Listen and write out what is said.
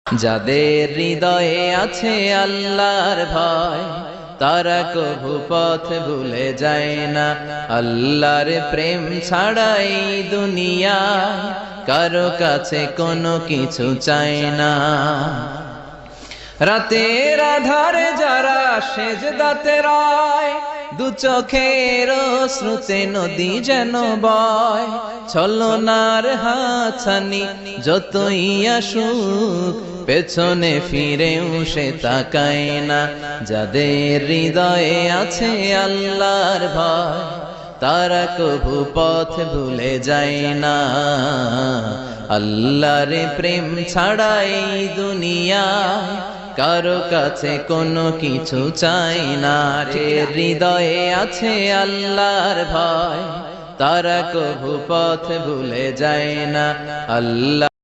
যাদের হৃদয়ে আছে আল্লাহর ভয় তারা কভু পথ ভুলে যায় না। আল্লাহর প্রেম ছাড়াই দুনিয়ায় কারো কাছে কোনো কিছু চায় না। রাতের আধারে যারা সেজদাতে রয়, দু চোখের শ্রুতে নদী যেন বয়। ছলনার হাতছানি যতই আসুক পেছনে ফিরেও সে তাকায় না। যাদের হৃদয়ে আছে আল্লাহর ভয় তারা কভু পথ ভুলে যায় না। আল্লাহর প্রেম ছাড়াই দুনিয়ায় কারো কাছে কোনো কিছু চাই না। হৃদয়ে আছে আল্লাহর ভয় তারা কভু পথ ভুলে যায় না। আল্লাহ